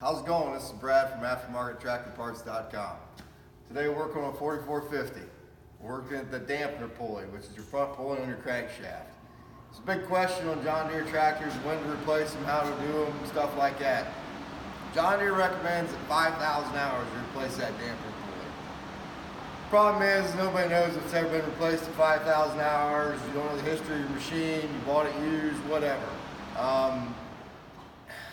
How's it going? This is Brad from AftermarketTractorParts.com. Today we're working on a 4450. We're working at the dampener pulley, which is your front pulley on your crankshaft. It's a big question on John Deere tractors, when to replace them, how to do them, stuff like that. John Deere recommends at 5,000 hours you replace that dampener pulley. Problem is, nobody knows if it's ever been replaced at 5,000 hours. You don't know the history of your machine, you bought it used, whatever.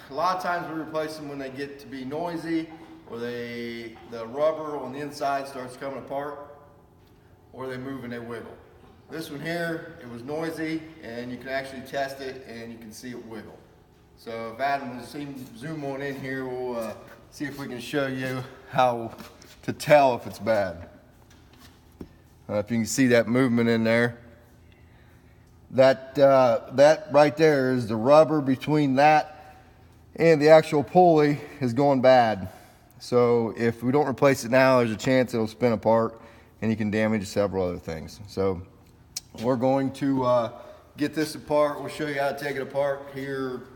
A lot of times we replace them when they get to be noisy, or the rubber on the inside starts coming apart, or they move and they wiggle. This one here, it was noisy, and you can actually test it and you can see it wiggle. So if Adam will zoom on in here, we'll see if we can show you how to tell if it's bad. If you can see that movement in there. That right there is the rubber between that and the actual pulley is going bad. So if we don't replace it now, there's a chance it'll spin apart and you can damage several other things. So we're going to get this apart. We'll show you how to take it apart here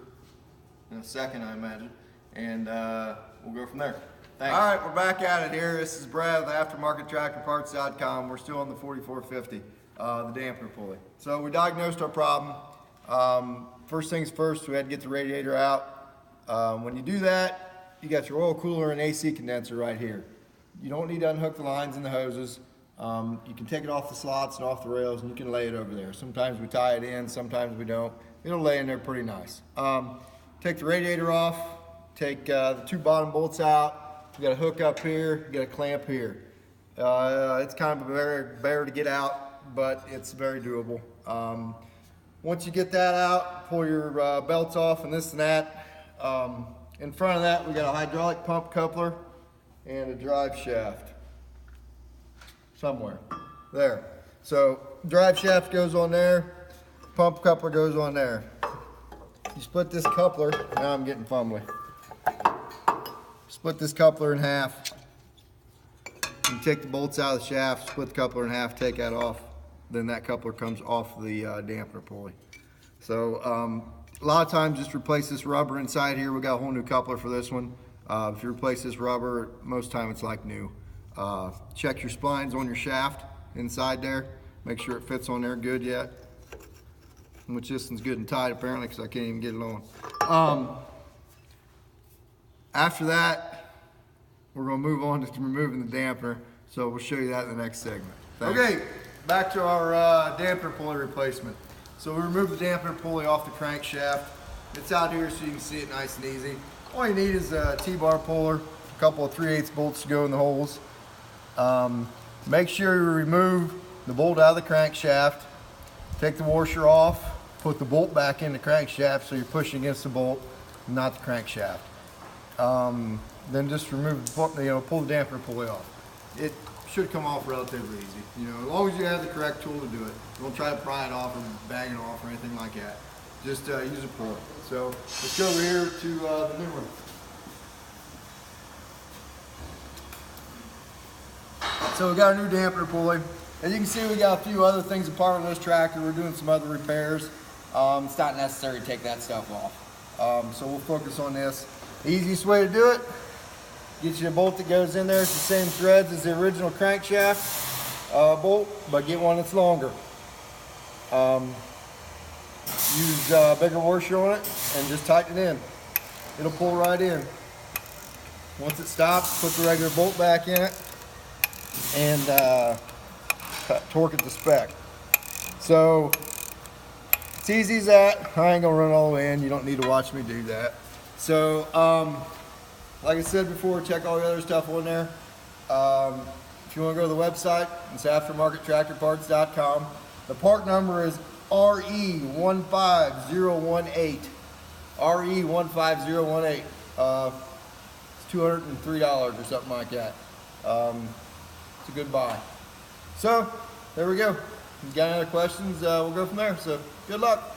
in a second, I imagine, and we'll go from there. Thanks. All right, we're back at it here. This is Brad with AftermarketTractorParts.com. We're still on the 4450, the dampener pulley. So we diagnosed our problem. First things first, we had to get the radiator out. When you do that, you got your oil cooler and AC condenser right here. You don't need to unhook the lines and the hoses. You can take it off the slots and off the rails and you can lay it over there. Sometimes we tie it in, sometimes we don't. It'll lay in there pretty nice. Take the radiator off, take the two bottom bolts out. You got a hook up here, you got a clamp here. It's kind of a bear to get out, but it's very doable. Once you get that out, pull your belts off and this and that. In front of that, we got a hydraulic pump coupler and a drive shaft somewhere there. So drive shaft goes on there, pump coupler goes on there. You split this coupler, now I'm getting fumbly. Split this coupler in half. You take the bolts out of the shaft, split the coupler in half, take that off. Then that coupler comes off the dampener pulley. So a lot of times just replace this rubber inside here. We got a whole new coupler for this one. If you replace this rubber, most time it's like new. Check your splines on your shaft inside there. Make sure it fits on there good yet. Which this one's good and tight apparently because I can't even get it on. After that, we're going to move on to removing the dampener. So we'll show you that in the next segment. Thanks. Okay, back to our dampener pulley replacement. So we removed the dampener pulley off the crankshaft. It's out here so you can see it nice and easy. All you need is a T-bar puller, a couple of 3/8 bolts to go in the holes. Make sure you remove the bolt out of the crankshaft. Take the washer off, put the bolt back in the crankshaft so you're pushing against the bolt, not the crankshaft. Then just remove, pull the dampener pulley off. It should come off relatively easy. As long as you have the correct tool to do it. Don't try to pry it off or bang it off or anything like that. Just use a puller. So let's go over here to the new one. So we got a new dampener pulley. As you can see, we got a few other things apart on this tractor. We're doing some other repairs. It's not necessary to take that stuff off. So we'll focus on this. The easiest way to do it, get you a bolt that goes in there. It's the same threads as the original crankshaft bolt, but get one that's longer. Use a bigger washer on it and just tighten it in. It'll pull right in. Once it stops, put the regular bolt back in it and torque it to spec. So it's easy as that. I ain't gonna run all the way in. You don't need to watch me do that. So like I said before, check all the other stuff on there. If you want to go to the website, it's AftermarketTractorParts.com. The part number is RE15018. RE15018. It's $203 or something like that. It's a good buy. So there we go. If you got any other questions, we'll go from there. So good luck.